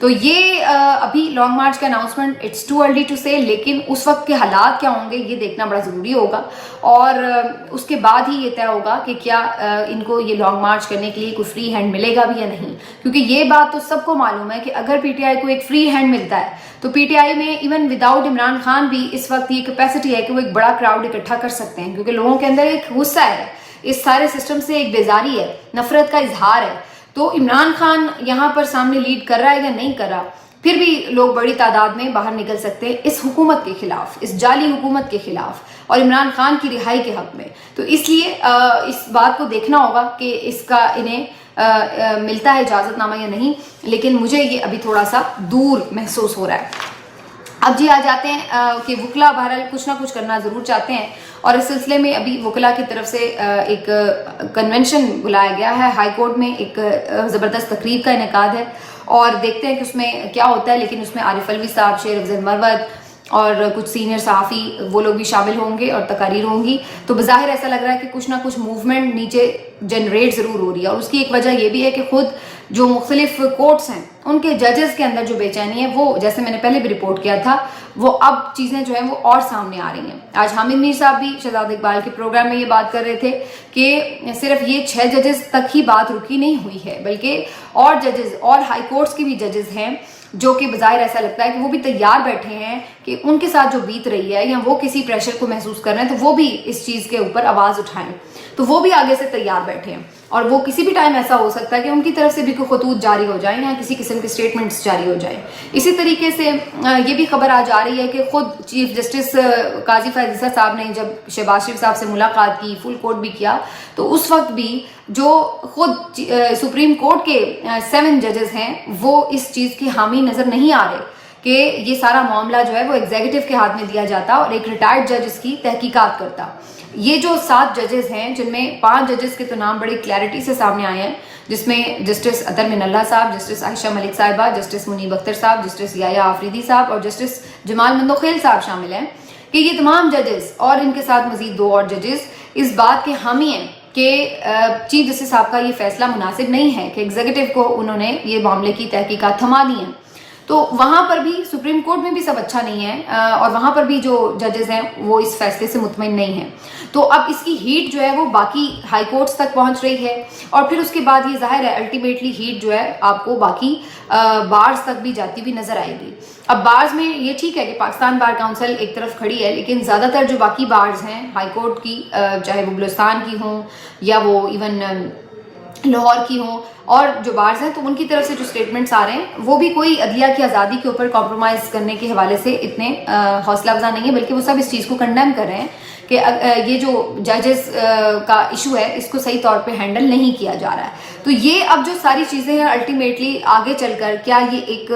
تو یہ ابھی لانگ مارچ کا announcement it's too early to say, لیکن اس وقت کے حالات کیا ہوں گے یہ دیکھنا بڑا ضروری ہوگا، اور اس کے بعد ہی یہ طے ہوگا کہ کیا ان کو یہ لانگ مارچ کرنے کے لیے کوئی فری ہینڈ ملے گا بھی یا نہیں. کیونکہ یہ بات تو سب کو معلوم ہے کہ اگر پی ٹی آئی کو ایک فری ہینڈ ملتا ہے تو پی ٹی آئی میں ایون وداؤٹ عمران خان بھی اس وقت یہ کیپیسٹی ہے کہ وہ ایک بڑا کراؤڈ اکٹھا کر سکتے ہیں، کیونکہ لوگوں کے اندر ایک غصہ ہے، اس سارے سسٹم سے ایک بیزاری ہے، نفرت کا اظہار ہے. تو عمران خان یہاں پر سامنے لیڈ کر رہا ہے یا نہیں کر رہا، پھر بھی لوگ بڑی تعداد میں باہر نکل سکتے ہیں اس حکومت کے خلاف، اس جعلی حکومت کے خلاف اور عمران خان کی رہائی کے حق میں. تو اس لیے اس بات کو دیکھنا ہوگا کہ اس کا انہیں ملتا ہے اجازت نامہ یا نہیں، لیکن مجھے یہ ابھی تھوڑا سا دور محسوس ہو رہا ہے. اب جی آ جاتے ہیں کہ وکلا بہرحال کچھ نہ کچھ کرنا ضرور چاہتے ہیں، اور اس سلسلے میں ابھی وکلا کی طرف سے ایک کنونشن بلایا گیا ہے، ہائی کورٹ میں ایک زبردست تقریب کا انعقاد ہے، اور دیکھتے ہیں کہ اس میں کیا ہوتا ہے. لیکن اس میں عارف علوی صاحب، شیر افضل مروت اور کچھ سینئر صحافی وہ لوگ بھی شامل ہوں گے اور تقاریر ہوں گی. تو بظاہر ایسا لگ رہا ہے کہ کچھ نہ کچھ موومنٹ نیچے جنریٹ ضرور ہو رہی ہے، اور اس کی ایک وجہ یہ بھی ہے کہ خود جو مختلف کورٹس ہیں ان کے ججز کے اندر جو بے چینی ہے، وہ جیسے میں نے پہلے بھی رپورٹ کیا تھا، وہ اب چیزیں جو ہیں وہ اور سامنے آ رہی ہیں. آج حامد میر صاحب بھی شہزاد اقبال کے پروگرام میں یہ بات کر رہے تھے کہ صرف یہ 6 ججز تک ہی بات رکی نہیں ہوئی ہے، بلکہ اور ججز اور ہائی کورٹس کے بھی ججز ہیں جو کہ بظاہر ایسا لگتا ہے کہ وہ بھی تیار بیٹھے ہیں کہ ان کے ساتھ جو بیت رہی ہے یا وہ کسی پریشر کو محسوس کر رہے ہیں تو وہ بھی اس چیز کے اوپر آواز اٹھائیں. تو وہ بھی آگے سے تیار بیٹھے ہیں، اور وہ کسی بھی ٹائم ایسا ہو سکتا ہے کہ ان کی طرف سے بھی کوئی خطوط جاری ہو جائیں یا کسی قسم کے سٹیٹمنٹس جاری ہو جائیں. اسی طریقے سے یہ بھی خبر آ جا رہی ہے کہ خود چیف جسٹس قاضی فیض عیسیٰ صاحب نے جب شہباز شریف صاحب سے ملاقات کی، فل کورٹ بھی کیا، تو اس وقت بھی جو خود سپریم کورٹ کے 7 ججز ہیں وہ اس چیز کی حامی نظر نہیں آ رہے کہ یہ سارا معاملہ جو ہے وہ ایگزیکٹو کے ہاتھ میں دیا جاتا اور ایک ریٹائرڈ جج اس کی تحقیقات کرتا. یہ جو 7 ججز ہیں، جن میں 5 ججز کے تو نام بڑی کلیئرٹی سے سامنے آئے ہیں، جس میں جسٹس اطہر من اللہ صاحب، جسٹس عائشہ ملک صاحبہ، جسٹس منیب اختر صاحب، جسٹس یحییٰ آفریدی صاحب اور جسٹس جمال مندوخیل صاحب شامل ہیں، کہ یہ تمام ججز اور ان کے ساتھ مزید 2 اور ججز اس بات کے حامی ہیں کہ چیف جسٹس صاحب کا یہ فیصلہ مناسب نہیں ہے کہ ایگزیکٹو کو انہوں نے یہ معاملے کی تحقیقات تھما دی ہیں. تو وہاں پر بھی سپریم کورٹ میں بھی سب اچھا نہیں ہے، اور وہاں پر بھی جو ججز ہیں وہ اس فیصلے سے مطمئن نہیں ہیں. تو اب اس کی ہیٹ جو ہے وہ باقی ہائی کورٹس تک پہنچ رہی ہے، اور پھر اس کے بعد یہ ظاہر ہے الٹیمیٹلی ہیٹ جو ہے آپ کو باقی بارز تک بھی جاتی ہوئی نظر آئے گی. اب بارز میں یہ ٹھیک ہے کہ پاکستان بار کاؤنسل ایک طرف کھڑی ہے، لیکن زیادہ تر جو باقی بارز ہیں ہائی کورٹ کی، چاہے وہ بلوچستان کی ہوں یا وہ ایون لاہور کی ہوں، اور جو بارز ہیں تو ان کی طرف سے جو سٹیٹمنٹس آ رہے ہیں وہ بھی کوئی عدلیہ کی آزادی کے اوپر کمپرومائز کرنے کے حوالے سے اتنے حوصلہ افزا نہیں ہے، بلکہ وہ سب اس چیز کو کنڈیم کر رہے ہیں کہ یہ جو ججز کا ایشو ہے اس کو صحیح طور پہ ہینڈل نہیں کیا جا رہا ہے. تو یہ اب جو ساری چیزیں ہیں الٹیمیٹلی آگے چل کر کیا یہ ایک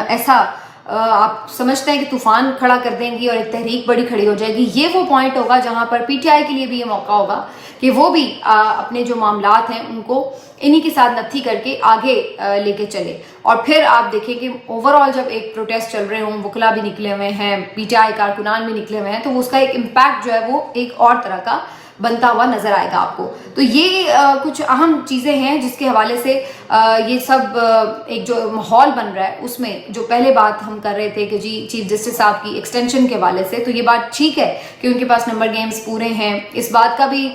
ایسا آپ سمجھتے ہیں کہ طوفان کھڑا کر دیں گی اور ایک تحریک بڑی کھڑی ہو جائے گی. یہ وہ پوائنٹ ہوگا جہاں پر پی ٹی آئی کے لیے بھی یہ موقع ہوگا کہ وہ بھی اپنے جو معاملات ہیں ان کو انہی کے ساتھ نتھی کر کے آگے لے کے چلے. اور پھر آپ دیکھیں کہ اوور آل جب ایک پروٹیسٹ چل رہے ہوں، وکلا بھی نکلے ہوئے ہیں، پی ٹی آئی کارکنان بھی نکلے ہوئے ہیں، تو اس کا ایک امپیکٹ جو ہے وہ ایک اور طرح کا بنتا ہوا نظر آئے گا آپ کو. تو یہ کچھ اہم چیزیں ہیں جس کے حوالے سے یہ سب ایک جو ماحول بن رہا ہے اس میں جو پہلے بات ہم کر رہے تھے کہ جی چیف جسٹس صاحب کی ایکسٹینشن کے حوالے سے، تو یہ بات ٹھیک ہے کہ ان کے پاس نمبر گیمز پورے ہیں، اس بات کا بھی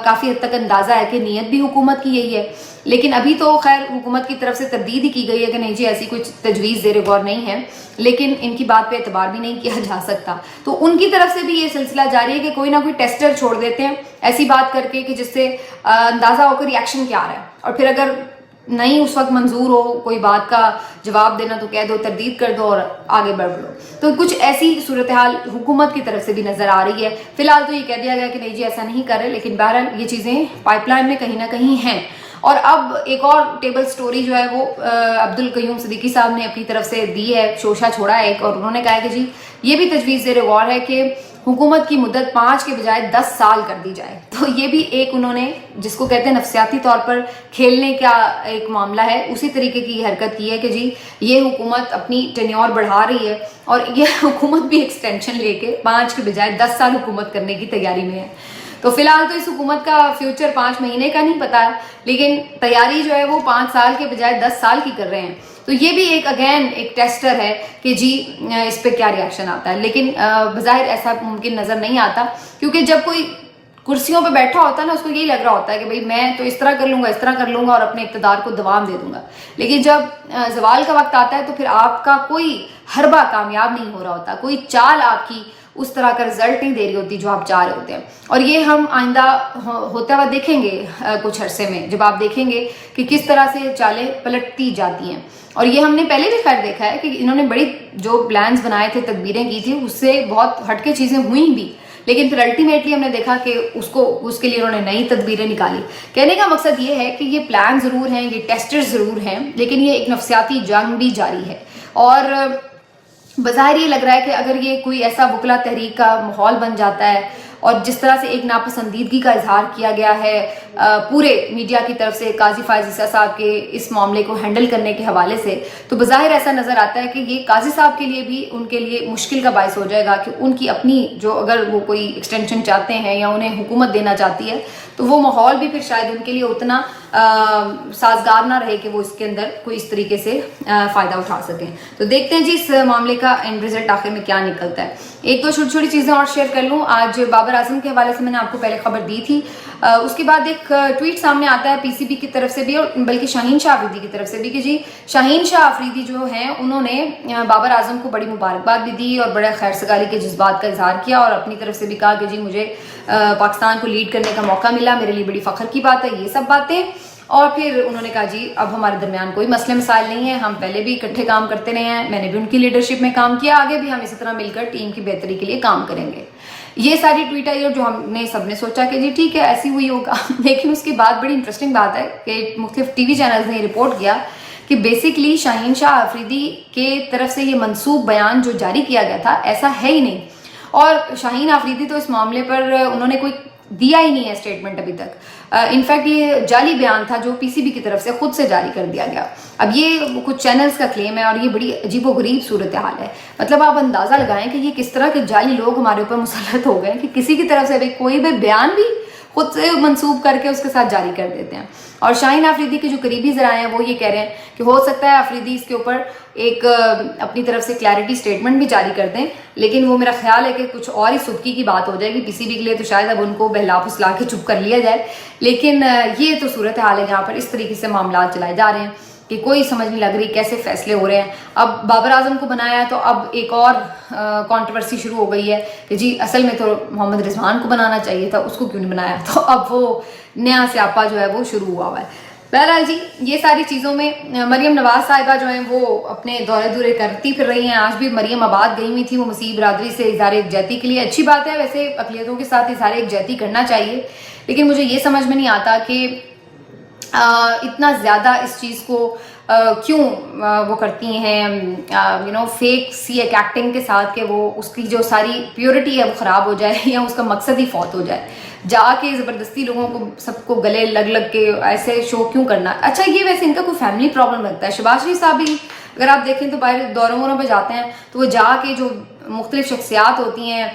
کافی حد تک اندازہ ہے کہ نیت بھی حکومت کی یہی ہے. لیکن ابھی تو خیر حکومت کی طرف سے تردید ہی کی گئی ہے کہ نہیں جی ایسی کچھ تجویز زیر غور نہیں ہے، لیکن ان کی بات پہ اعتبار بھی نہیں کیا جا سکتا. تو ان کی طرف سے بھی یہ سلسلہ جاری ہے کہ کوئی نہ کوئی ٹیسٹر چھوڑ دیتے ہیں ایسی بات کر کے کہ جس سے اندازہ ہو کر ریئیکشن کیا آ رہا ہے، اور پھر اگر نہیں اس وقت منظور ہو کوئی بات کا جواب دینا تو کہہ دو، تردید کر دو اور آگے بڑھ لو. تو کچھ ایسی صورتحال حکومت کی طرف سے بھی نظر آ رہی ہے. فی الحال تو یہ کہہ دیا گیا کہ نہیں جی ایسا نہیں کر رہے، لیکن بہرحال یہ چیزیں پائپ لائن میں کہیں نہ کہیں ہیں. اور اب ایک اور ٹیبل سٹوری جو ہے وہ عبد القیوم صدیقی صاحب نے اپنی طرف سے دی ہے، شوشہ چھوڑا ہے ایک، اور انہوں نے کہا ہے کہ جی یہ بھی تجویز زیر غور ہے کہ حکومت کی مدت 5 کے بجائے 10 سال کر دی جائے. تو یہ بھی ایک انہوں نے جس کو کہتے ہیں نفسیاتی طور پر کھیلنے کا ایک معاملہ ہے، اسی طریقے کی حرکت کی ہے کہ جی یہ حکومت اپنی ٹینیور بڑھا رہی ہے اور یہ حکومت بھی ایکسٹینشن لے کے 5 کے بجائے 10 سال حکومت کرنے کی تیاری میں ہے. تو فی الحال تو اس حکومت کا فیوچر 5 مہینے کا نہیں پتا ہے، لیکن تیاری جو ہے وہ 5 سال کے بجائے 10 سال کی کر رہے ہیں. تو تو یہ بھی ایک اگین ایک ٹیسٹر ہے کہ جی اس پہ کیا ریئیکشن آتا ہے. لیکن بظاہر ایسا ممکن نظر نہیں آتا، کیونکہ جب کوئی کرسیوں پہ بیٹھا ہوتا ہے نا، اس کو یہی لگ رہا ہوتا ہے کہ بھئی میں تو اس طرح کر لوں گا، اس طرح کر لوں گا اور اپنے اقتدار کو دوام دے دوں گا. لیکن جب زوال کا وقت آتا ہے تو پھر آپ کا کوئی حربہ کامیاب نہیں ہو رہا ہوتا، کوئی چال آپ کی اس طرح کا رزلٹ نہیں دے رہی ہوتی جو آپ چاہ رہے ہوتے ہیں. اور یہ ہم آئندہ ہوتا ہوا دیکھیں گے کچھ عرصے میں، جب آپ دیکھیں گے کہ کس طرح سے چالیں پلٹتی جاتی ہیں. اور یہ ہم نے پہلے بھی خیر دیکھا ہے کہ انہوں نے بڑی جو پلانز بنائے تھے، تدبیریں کی تھی، اس سے بہت ہٹ کے چیزیں ہوئیں بھی، لیکن پھر الٹیمیٹلی ہم نے دیکھا کہ اس کے لیے انہوں نے نئی تدبیریں نکالی. کہنے کا مقصد یہ ہے کہ یہ پلان ضرور ہیں، یہ ٹیسٹر ضرور ہیں، لیکن یہ ایک نفسیاتی جنگ بھی جاری ہے. اور بظاہر یہ لگ رہا ہے کہ اگر یہ کوئی ایسا وکلا تحریک کا ماحول بن جاتا ہے اور جس طرح سے ایک ناپسندیدگی کا اظہار کیا گیا ہے پورے میڈیا کی طرف سے قاضی فائز عیسیٰ صاحب کے اس معاملے کو ہینڈل کرنے کے حوالے سے، تو بظاہر ایسا نظر آتا ہے کہ یہ قاضی صاحب کے لیے بھی ان کے لیے مشکل کا باعث ہو جائے گا کہ ان کی اپنی جو اگر وہ کوئی ایکسٹینشن چاہتے ہیں یا انہیں حکومت دینا چاہتی ہے تو وہ ماحول بھی پھر شاید ان کے لیے اتنا سازگار نہ رہے کہ وہ اس کے اندر کوئی اس طریقے سے فائدہ اٹھا سکیں. تو دیکھتے ہیں جی اس معاملے کا اینڈ رزلٹ آخر میں کیا نکلتا ہے. ایک تو چھوٹی چھوٹی چیزیں اور شیئر کر لوں. آج بابر اعظم کے حوالے سے میں نے آپ کو پہلے خبر دی تھی، اس کے بعد ایک ٹویٹ سامنے آتا ہے پی سی بی کی طرف سے بھی اور بلکہ شاہین شاہ آفریدی کی طرف سے بھی کہ جی شاہین شاہ آفریدی جو ہیں انہوں نے بابر اعظم کو بڑی مبارکباد بھی دی اور بڑے خیر سگالی کے جذبات کا اظہار کیا اور اپنی طرف سے بھی کہا کہ جی مجھے پاکستان کو لیڈ کرنے کا موقع ملا، میرے لیے بڑی فخر کی بات ہے، یہ سب باتیں. اور پھر انہوں نے کہا جی اب ہمارے درمیان کوئی مسئلے مسائل نہیں ہیں، ہم پہلے بھی اکٹھے کام کرتے رہے ہیں، میں نے بھی ان کی لیڈرشپ میں کام کیا، آگے بھی ہم اسی طرح مل کر ٹیم کی بہتری کے لیے کام کریں گے. یہ ساری ٹویٹ آئی اور جو ہم نے سب نے سوچا کہ جی ٹھیک ہے ایسی ہوئی ہوگا. لیکن اس کے بعد بڑی انٹرسٹنگ بات ہے کہ مختلف ٹی وی چینلز نے رپورٹ کیا کہ بیسکلی شاہین شاہ آفریدی کے طرف سے یہ منسوب بیان جو جاری کیا گیا تھا ایسا ہے ہی نہیں. اور شاہین آفریدی تو اس معاملے پر انہوں نے کوئی دیا ہی نہیں ہے اسٹیٹمنٹ ابھی تک. انفیکٹ یہ جعلی بیان تھا جو پی سی بی کی طرف سے خود سے جاری کر دیا گیا. اب یہ کچھ چینلز کا کلیم ہے اور یہ بڑی عجیب و غریب صورتحال ہے. مطلب آپ اندازہ لگائیں کہ یہ کس طرح کے جعلی لوگ ہمارے اوپر مسلط ہو گئے کہ کسی کی طرف سے بھی کوئی بھی بیان بھی خود سے منسوب کر کے اس کے ساتھ جاری کر دیتے ہیں. اور شاہین آفریدی کے جو قریبی ذرائع ہیں وہ یہ کہہ رہے ہیں کہ ہو سکتا ہے آفریدی اس کے اوپر ایک اپنی طرف سے کلیئرٹی سٹیٹمنٹ بھی جاری کر دیں، لیکن وہ میرا خیال ہے کہ کچھ اور ہی سبکی کی بات ہو جائے گی پی سی بی کے لیے، تو شاید اب ان کو بہلا پھسلا کے چپ کر لیا جائے. لیکن یہ تو صورتحال ہے جہاں پر اس طریقے سے معاملات چلائے جا رہے ہیں کہ کوئی سمجھ نہیں لگ رہی کیسے فیصلے ہو رہے ہیں. اب بابر اعظم کو بنایا تو اب ایک اور کانٹروورسی شروع ہو گئی ہے کہ جی اصل میں تو محمد رضوان کو بنانا چاہیے تھا، اس کو کیوں نہیں بنایا. تو اب وہ نیا سیاپا جو ہے وہ شروع ہوا ہے. بہرحال جی یہ ساری چیزوں میں مریم نواز صاحبہ جو ہیں وہ اپنے دورے دورے کرتی پھر رہی ہیں. آج بھی مریم آباد گئی ہوئی تھی وہ مسیح برادری سے اظہار یکجہتی کے لیے. اچھی بات ہے، ویسے اقلیتوں کے ساتھ اظہار یکجہتی کرنا چاہیے، لیکن مجھے یہ سمجھ میں نہیں آتا کہ اتنا زیادہ اس چیز کو کیوں وہ کرتی ہیں فیک سی ایک ایکٹنگ کے ساتھ کہ وہ اس کی جو ساری پیورٹی ہے وہ خراب ہو جائے یا اس کا مقصد ہی فوت ہو جائے. جا کے زبردستی لوگوں کو سب کو گلے لگ کے ایسے شو کیوں کرنا. اچھا یہ ویسے ان کا کوئی فیملی پرابلم لگتا ہے. شہباز شریف صاحب بھی اگر آپ دیکھیں تو باہر دوروں ووروں پہ جاتے ہیں تو وہ جا کے جو مختلف شخصیات ہوتی ہیں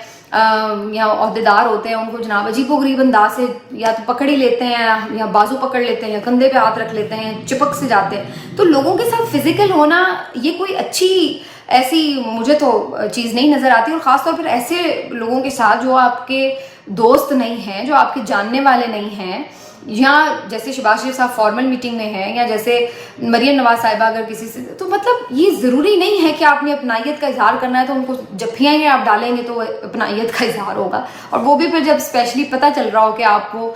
یا عہدیدار ہوتے ہیں ان کو جناب عجیب و غریب انداز سے یا تو پکڑ ہی لیتے ہیں یا بازو پکڑ لیتے ہیں یا کندھے پہ ہاتھ رکھ لیتے ہیں، چپک سے جاتے ہیں. تو لوگوں کے ساتھ فزیکل ہونا یہ کوئی اچھی ایسی مجھے تو چیز نہیں نظر آتی. اور خاص طور پر ایسے لوگوں کے ساتھ جو آپ کے دوست نہیں ہیں، جو آپ کے جاننے والے نہیں ہیں، یا جیسے شہباز شریف صاحب فارمل میٹنگ میں ہیں یا جیسے مریم نواز صاحبہ اگر کسی سے، تو مطلب یہ ضروری نہیں ہے کہ آپ نے اپنائیت کا اظہار کرنا ہے تو ان کو جفیاں ہی آپ ڈالیں گے تو اپنائیت کا اظہار ہوگا. اور وہ بھی پھر جب اسپیشلی پتہ چل رہا ہو کہ آپ کو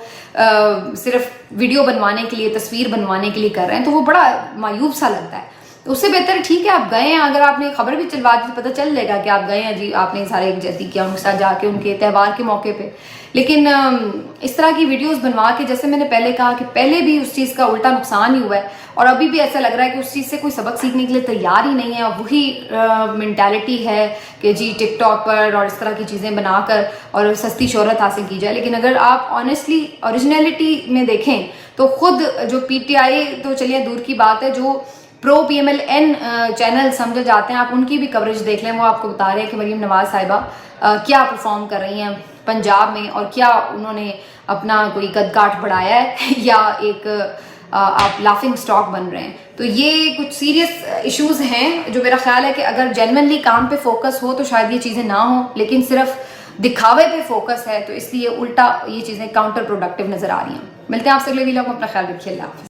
صرف ویڈیو بنوانے کے لیے، تصویر بنوانے کے لیے کر رہے ہیں، تو وہ بڑا مایوب سا لگتا ہے. تو اس سے بہتر ٹھیک ہے آپ گئے ہیں، اگر آپ نے خبر بھی چلوا دی تو پتہ چل جائے گا کہ آپ گئے ہیں جی، آپ نے سارے یکجہتی کیا ان کے ساتھ جا کے ان کے تہوار کے موقع پہ. لیکن اس طرح کی ویڈیوز بنوا کے، جیسے میں نے پہلے کہا کہ پہلے بھی اس چیز کا الٹا نقصان ہی ہوا ہے اور ابھی بھی ایسا لگ رہا ہے کہ اس چیز سے کوئی سبق سیکھنے کے لیے تیار ہی نہیں ہے. اور وہی مینٹالٹی ہے کہ جی ٹک ٹاک پر اور اس طرح کی چیزیں بنا کر اور سستی شہرت حاصل کی جائے. لیکن اگر آپ آنیسٹلی اوریجنلٹی میں دیکھیں تو خود جو پی ٹی آئی تو چلیے دور کی بات ہے، جو pro P M L N channel سمجھے جاتے ہیں، آپ ان کی بھی کوریج دیکھ لیں. وہ آپ کو بتا رہے ہیں کہ مریم نواز صاحبہ کیا پرفارم کر رہی ہیں پنجاب میں اور کیا انہوں نے اپنا کوئی قد کاٹ بڑھایا ہے یا ایک آپ لافنگ اسٹاک بن رہے ہیں. تو یہ کچھ سیریس ایشوز ہیں جو میرا خیال ہے کہ اگر جینوئنلی کام پہ فوکس ہو تو شاید یہ چیزیں نہ ہوں, لیکن صرف دکھاوے پہ فوکس ہے تو اس لیے الٹا یہ چیزیں کاؤنٹر پروڈکٹیو نظر آ رہی ہیں. ملتے ہیں آپ سے اگلے ویلاگ میں, اپنا خیال رکھیے, اللہ حافظ.